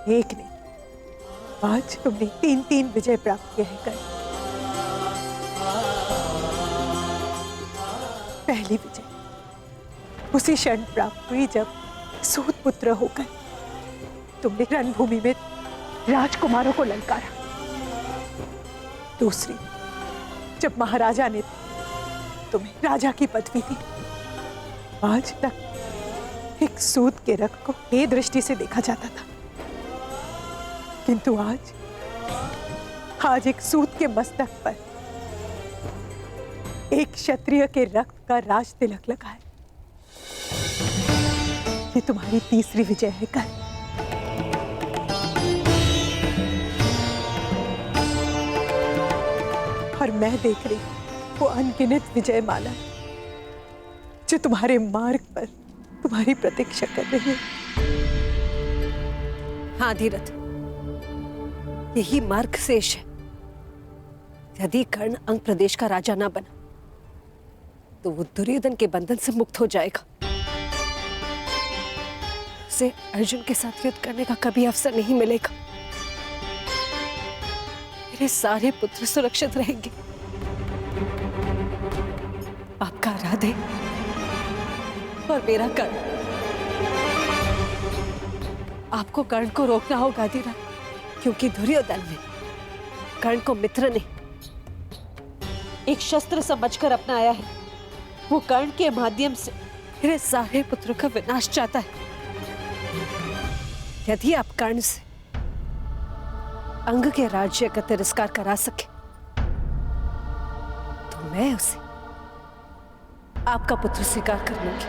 एक नहीं, आज तुमने 3-3 विजय प्राप्त किए हैं कर्ण। पहली विजय उसी क्षण प्राप्त हुई जब सूत पुत्र होकर तुमने रणभूमि में राजकुमारों को ललकारा। दूसरी जब महाराजा ने तुम्हें राजा की पदवी दी। आज तक एक सूत के रक्त को हे दृष्टि से देखा जाता था, किंतु आज एक सूत के मस्तक पर एक क्षत्रिय के रक्त का राज तिलक लगा है। ये तुम्हारी तीसरी विजय है कर्ण। और मैं देख रही वो अनगिनत विजय माला जो तुम्हारे मार्ग पर तुम्हारी प्रतीक्षा कर रही है। हाँ धीरथ, यही मार्ग शेष है। यदि कर्ण अंग प्रदेश का राजा ना बना तो वो दुर्योधन के बंधन से मुक्त हो जाएगा। उसे अर्जुन के साथ युद्ध करने का कभी अवसर नहीं मिलेगा। मेरे सारे पुत्र सुरक्षित रहेंगे। आपका राधे और मेरा कर्ण। आपको कर्ण को रोकना होगा धीरथ, क्योंकि दुर्योधन ने कर्ण को मित्र नहीं एक शस्त्र समझकर अपनाया है। वो कर्ण के माध्यम से मेरे सारे पुत्रों का विनाश चाहता है। यदि आप कर्ण से अंग के राज्य का तिरस्कार करा सके तो मैं उसे आपका पुत्र स्वीकार कर लूंगी।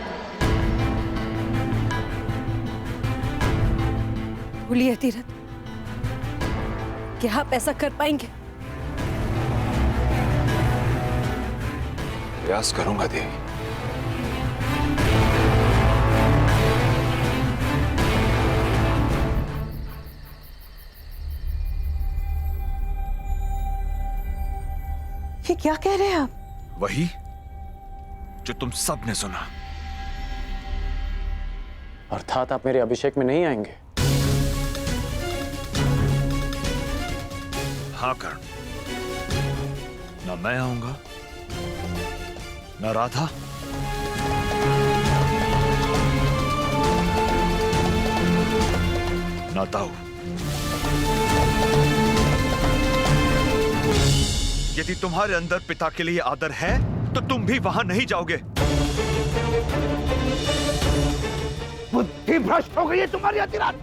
बोलिए धीरथ, क्या आप ऐसा कर पाएंगे? प्रयास करूंगा देवी। ये क्या कह रहे हैं आप? वही जो तुम सब ने सुना। अर्थात आप मेरे अभिषेक में नहीं आएंगे? हाँ कर्ण, न मैं आऊंगा न राधा, न ताऊ। यदि तुम्हारे अंदर पिता के लिए आदर है तो तुम भी वहां नहीं जाओगे। बुद्धि भ्रष्ट हो गई है तुम्हारी अतिरात।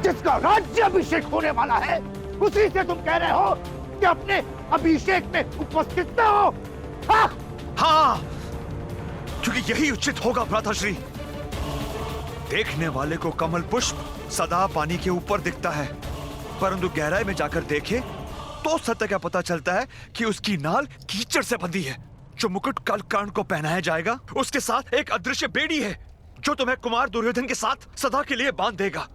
जिसका राज्य अभिषेक होने वाला है उसी से तुम कह रहे हो कि अपने अभिषेक में उपस्थित न हो। हाँ, क्योंकि यही उचित होगा भ्राताश्री। देखने वाले को कमल पुष्प सदा पानी के ऊपर दिखता है, परंतु गहराई में जाकर देखे तो सत्य का पता चलता है कि उसकी नाल कीचड़ से बंधी है। जो मुकुट कल कर्ण को पहनाया जाएगा उसके साथ एक अदृश्य बेड़ी है जो तुम्हें कुमार दुर्योधन के साथ सदा के लिए बांध देगा।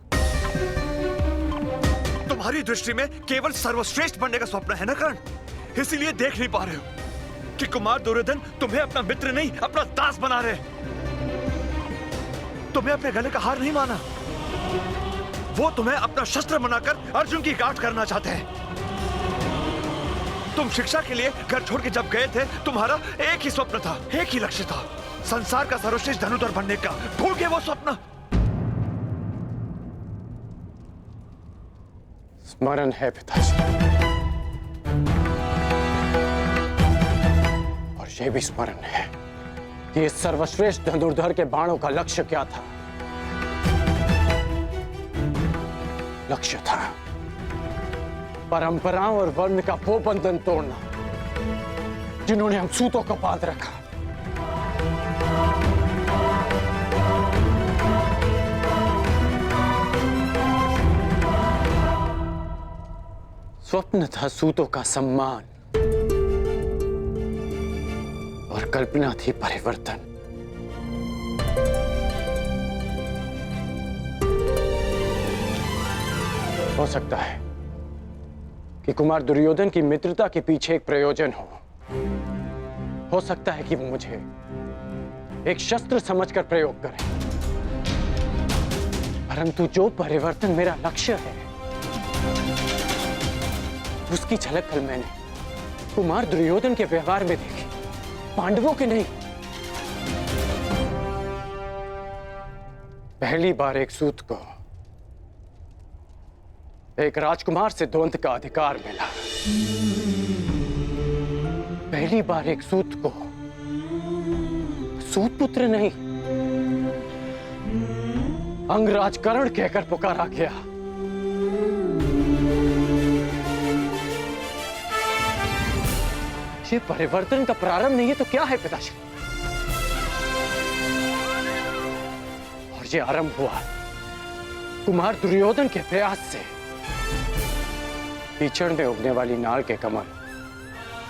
तुम्हारी दृष्टि में केवल सर्वश्रेष्ठ बनने का स्वप्न है ना कर्ण, इसीलिए देख नहीं पा रहे हो कि कुमार दुर्योधन तुम्हें अपना मित्र नहीं अपना दास बना रहे। तुम्हें अपने गले का हार नहीं माना, वो तुम्हें अपना शस्त्र बनाकर अर्जुन की गांठ करना चाहते हैं। तुम शिक्षा के लिए घर छोड़ के जब गए थे तुम्हारा एक ही स्वप्न था, एक ही लक्ष्य था, संसार का सर्वश्रेष्ठ धनुधर बनने का। भूल गए वो स्वप्न? स्मरण है पिताजी, और यह भी स्मरण है कि इस सर्वश्रेष्ठ धनुर्धर के बाणों का लक्ष्य क्या था। लक्ष्य था परंपराओं और वर्ण का वो बंधन तोड़ना जिन्होंने हम सूतों को बांध रखा। स्वप्न था सूतों का सम्मान और कल्पना थी परिवर्तन। हो सकता है कि कुमार दुर्योधन की मित्रता के पीछे एक प्रयोजन हो सकता है कि वो मुझे एक शस्त्र समझकर प्रयोग करें, परंतु जो परिवर्तन मेरा लक्ष्य है, उसकी झलक कल मैंने कुमार दुर्योधन के व्यवहार में देखी, पांडवों के नहीं। पहली बार एक सूत को एक राजकुमार से द्वंद्व का अधिकार मिला। पहली बार एक सूत को सूत पुत्र नहीं, अंगराज कर्ण कहकर पुकारा गया। ये परिवर्तन का प्रारंभ नहीं है तो क्या है पिताश्री? और ये आरंभ हुआ कुमार दुर्योधन के प्रयास से। कीचड़ में उगने वाली नाल के कमल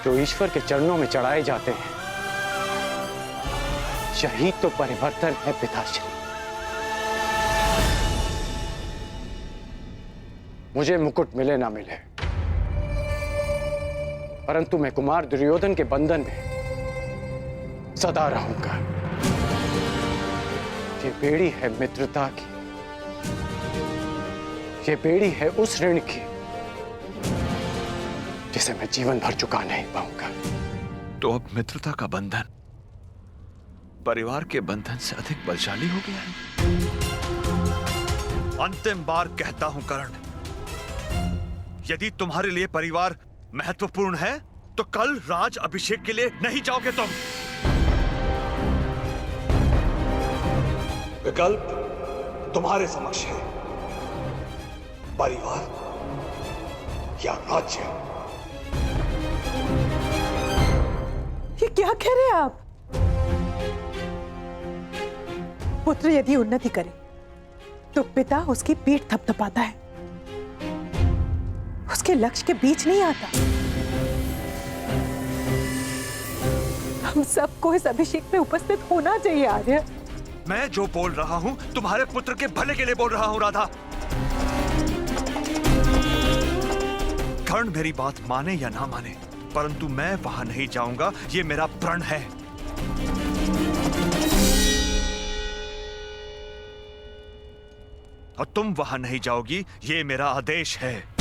जो ईश्वर के चरणों में चढ़ाए जाते हैं, यही तो परिवर्तन है पिताश्री। मुझे मुकुट मिले ना मिले, परंतु मैं कुमार दुर्योधन के बंधन में सदा रहूंगा। ये बेड़ी है मित्रता की, ये बेड़ी है उस ऋण की जिसे मैं जीवन भर चुका नहीं पाऊंगा। तो अब मित्रता का बंधन परिवार के बंधन से अधिक बलशाली हो गया है। अंतिम बार कहता हूं कर्ण, यदि तुम्हारे लिए परिवार महत्वपूर्ण है तो कल राज अभिषेक के लिए नहीं जाओगे तुम। विकल्प तुम्हारे समक्ष है, परिवार या राज्य। ये क्या कह रहे हैं आप? पुत्र यदि उन्नति करे तो पिता उसकी पीठ थपथपाता है, उसके लक्ष्य के बीच नहीं आता। हम सबको इस अभिषेक में उपस्थित होना चाहिए आर्य। मैं जो बोल रहा हूं तुम्हारे पुत्र के भले के लिए बोल रहा हूं राधा। कर्ण मेरी बात माने या ना माने, परंतु मैं वहां नहीं जाऊंगा, ये मेरा प्रण है। और तुम वहां नहीं जाओगी, ये मेरा आदेश है।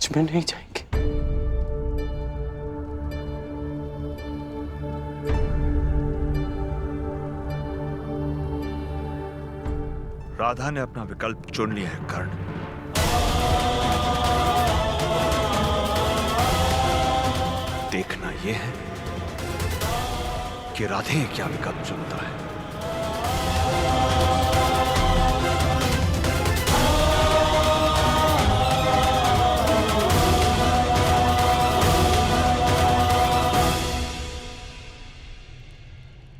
में नहीं जाएंगे? राधा ने अपना विकल्प चुन लिया है कर्ण। देखना यह है कि राधे क्या विकल्प चुनता है।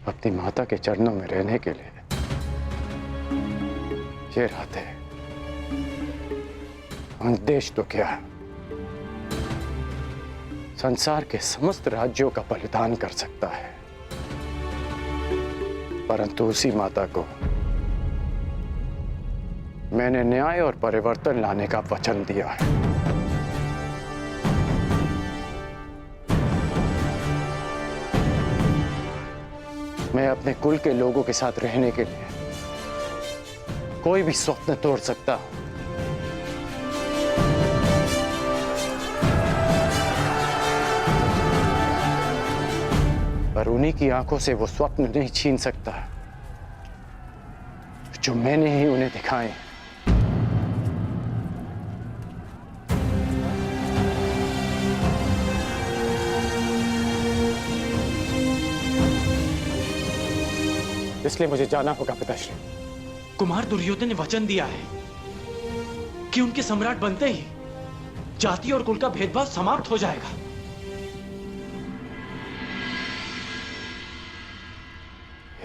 अपनी माता के चरणों में रहने के लिए ये राधे देश तो क्या, संसार के समस्त राज्यों का बलिदान कर सकता है, परंतु उसी माता को मैंने न्याय और परिवर्तन लाने का वचन दिया है। मैं अपने कुल के लोगों के साथ रहने के लिए कोई भी स्वप्न तोड़ सकता हूं, पर उन्हीं की आंखों से वो स्वप्न नहीं छीन सकता जो मैंने ही उन्हें दिखाए। इसलिए मुझे जाना होगा पिताश्री। कुमार दुर्योधन ने वचन दिया है कि उनके सम्राट बनते ही जाति और कुल का भेदभाव समाप्त हो जाएगा।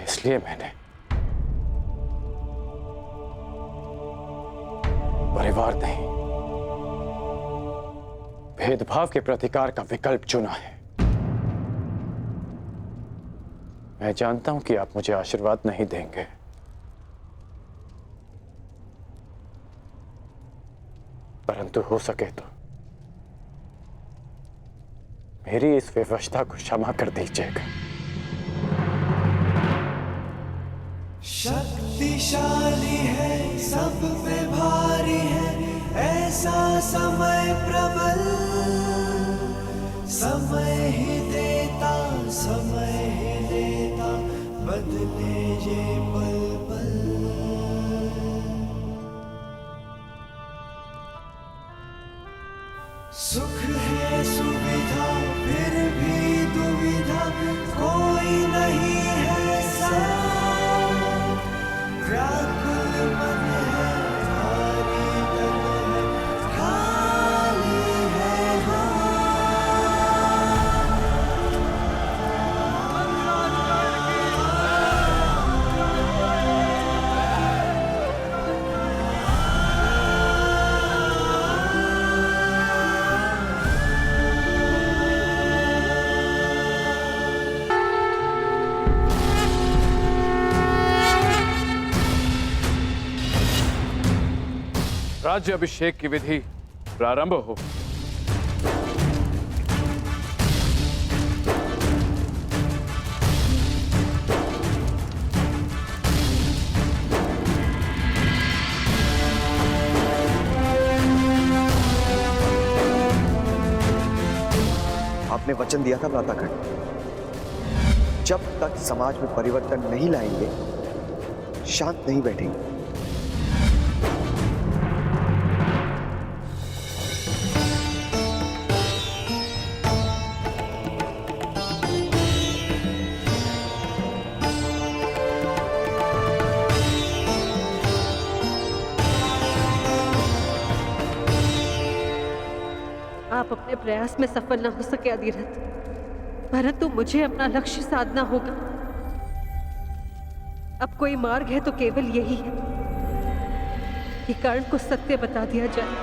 इसलिए मैंने परिवार नहीं, भेदभाव के प्रतिकार का विकल्प चुना है। मैं जानता हूं कि आप मुझे आशीर्वाद नहीं देंगे, परंतु हो सके तो मेरी इस विवशता को क्षमा कर दीजिएगा। शक्तिशाली है, सब पे भारी है, ऐसा समय प्रबल, समय ही देता, समय ही देता, बदले ये पल पल। सुख है सुविधा, फिर भी दुविधा, कोई नहीं है साथ। व्याकुल मन है, भारी तन है, खाली है हाथ। राज्य अभिषेक की विधि प्रारंभ हो। आपने वचन दिया था भ्रातागण, जब तक समाज में परिवर्तन नहीं लाएंगे शांत नहीं बैठेंगे। आप अपने प्रयास में सफल ना हो सके अधिरथ, परंतु मुझे अपना लक्ष्य साधना होगा। अब कोई मार्ग है तो केवल यही है कि कर्ण को सत्य बता दिया जाए।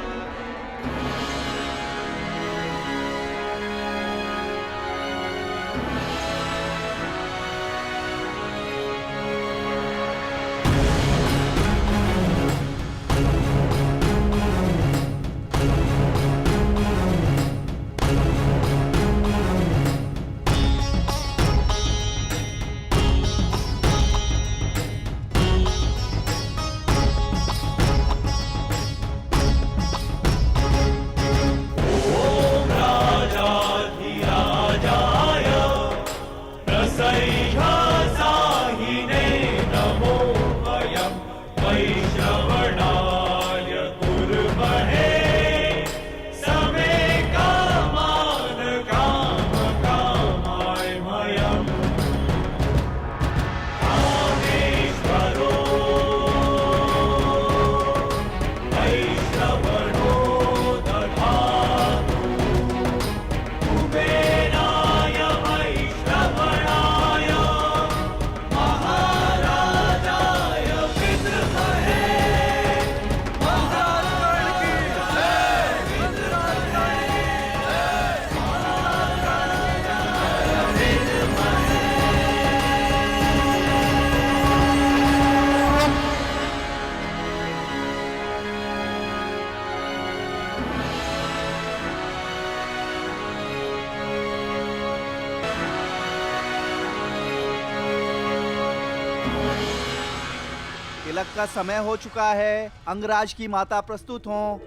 तिलक का समय हो चुका है, अंगराज की माता प्रस्तुत हों।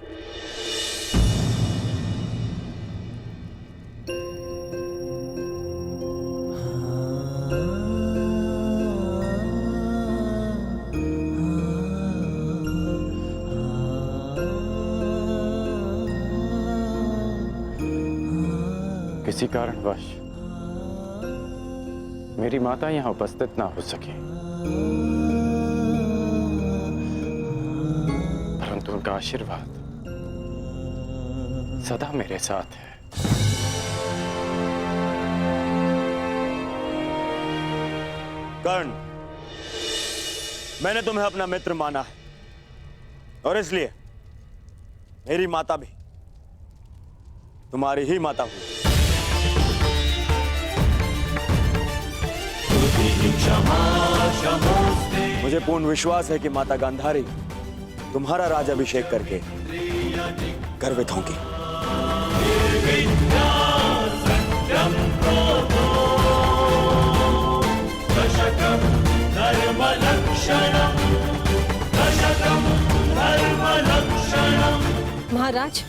किसी कारणवश मेरी माता यहां उपस्थित ना हो सकी, परंतु उनका आशीर्वाद सदा मेरे साथ है। कर्ण, मैंने तुम्हें अपना मित्र माना है और इसलिए मेरी माता भी तुम्हारी ही माता हुई। मुझे पूर्ण विश्वास है कि माता गांधारी तुम्हारा राजाभिषेक करके गर्वित होंगी। महाराज,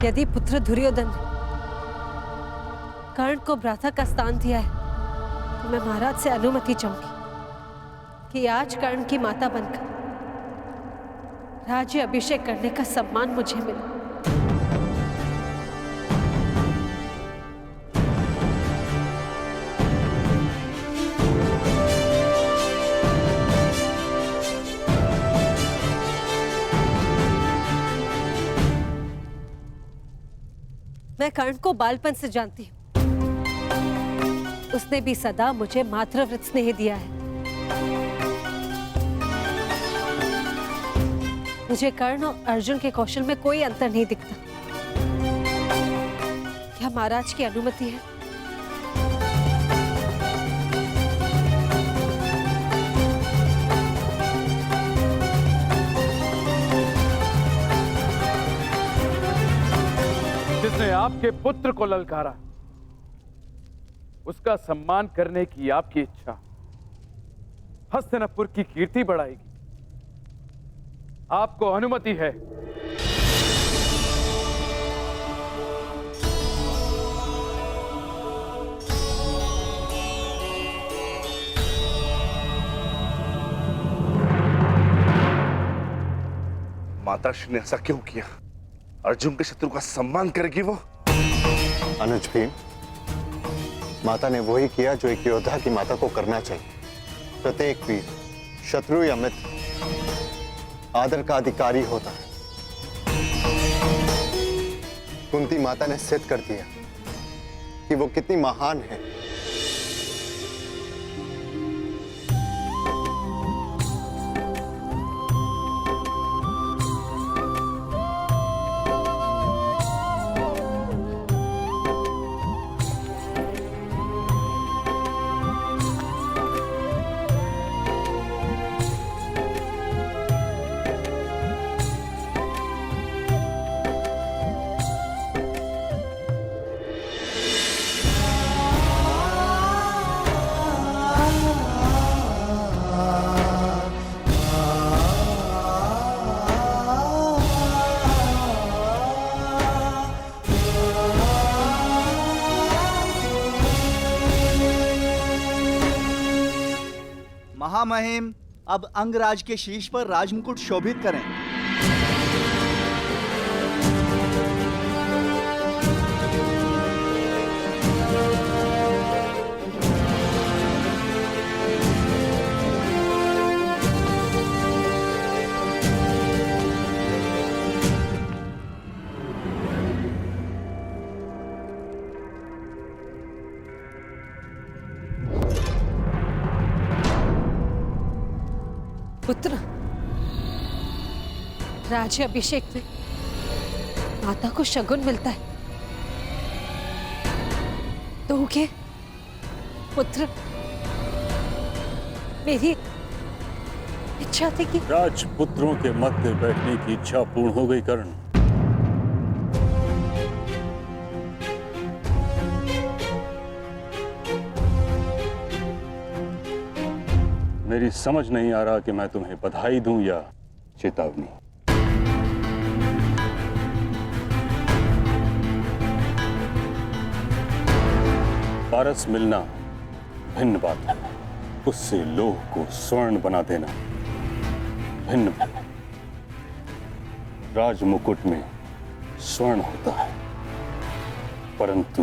यदि पुत्र दुर्योधन ने कर्ण को भ्राता का स्थान दिया है तो मैं महाराज से अनुमति चाहूंगी कि आज कर्ण की माता बनकर राज्य अभिषेक करने का सम्मान मुझे मिला। मैं कर्ण को बालपन से जानती हूं। उसने भी सदा मुझे मातृव्रत स्नेह दिया है। मुझे कर्ण और अर्जुन के कौशल में कोई अंतर नहीं दिखता। क्या महाराज की अनुमति है? जिसने आपके पुत्र को ललकारा, उसका सम्मान करने की आपकी इच्छा हस्तिनापुर की कीर्ति बढ़ाएगी। आपको अनुमति है। माताश्री ने ऐसा क्यों किया? अर्जुन के शत्रु का सम्मान करेगी वो? अनुज भीम, माता ने वही किया जो एक योद्धा की माता को करना चाहिए। प्रत्येक वीर, शत्रु या मित्र, आदर का अधिकारी होता है। कुंती माता ने सिद्ध कर दिया कि वो कितनी महान है। महामहिम, अब अंगराज के शीश पर राजमुकुट शोभित करें। पुत्र, राज्य अभिषेक में माता को शगुन मिलता है। तो क्या पुत्र, मेरी इच्छा थी कि राजपुत्रों के मध्य बैठने की इच्छा पूर्ण हो गई। कर्ण, मेरी समझ नहीं आ रहा कि मैं तुम्हें बधाई दूं या चेतावनी। पारस मिलना भिन्न बात है, उससे लोह को स्वर्ण बना देना भिन्न बात है। राजमुकुट में स्वर्ण होता है, परंतु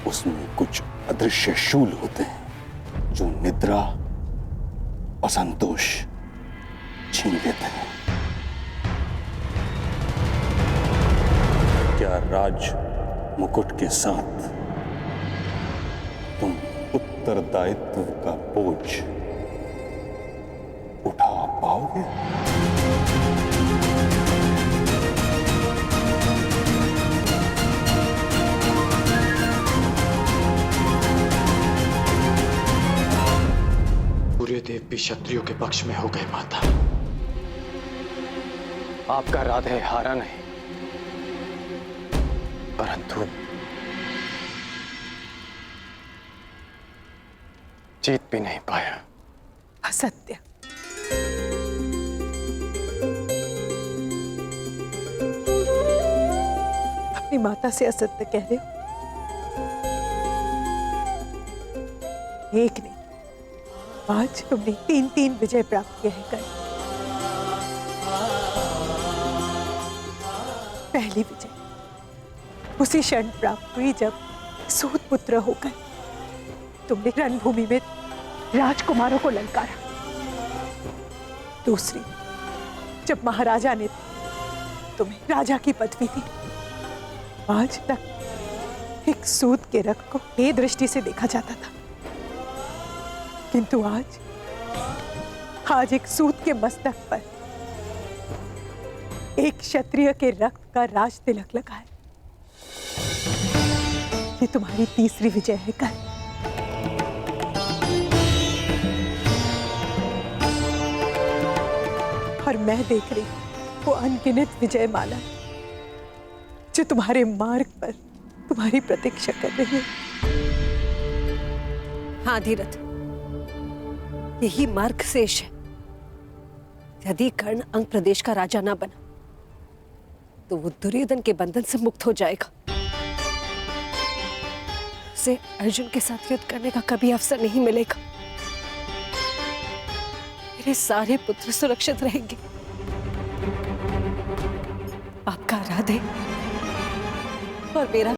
उसमें कुछ अदृश्य शूल होते हैं जो निद्रा, असंतोष छीन लेते हैं। क्या राज मुकुट के साथ तुम उत्तरदायित्व का बोझ उठा पाओगे? भी क्षत्रियों के पक्ष में हो गए माता। आपका राधे हारा नहीं, परंतु जीत भी नहीं पाया। असत्य। अपनी माता से असत्य कह रहे हो? एक नहीं, आज तुमने 3-3 विजय प्राप्त किए हैं। कल पहली विजय उसी क्षण प्राप्त हुई जब सूत पुत्र होकर तुमने रणभूमि में राजकुमारों को ललकारा। दूसरी, जब महाराजा ने तुम्हें राजा की पदवी दी। आज तक एक सूत के रक्त को हे दृष्टि से देखा जाता था, किंतु आज एक सूत के मस्तक पर एक क्षत्रिय के रक्त का राज तिलक लगा है। ये तुम्हारी तीसरी विजय है कल। और मैं देख रही हूं वो अनगिनत विजय माला जो तुम्हारे मार्ग पर तुम्हारी प्रतीक्षा कर रही है। हाँ धीरथ, यही मार्ग शेष है। यदि कर्ण अंग प्रदेश का राजा ना बना तो वो दुर्योधन के बंधन से मुक्त हो जाएगा। उसे अर्जुन के साथ युद्ध करने का कभी अवसर नहीं मिलेगा। मेरे सारे पुत्र सुरक्षित रहेंगे। आपका राधे और मेरा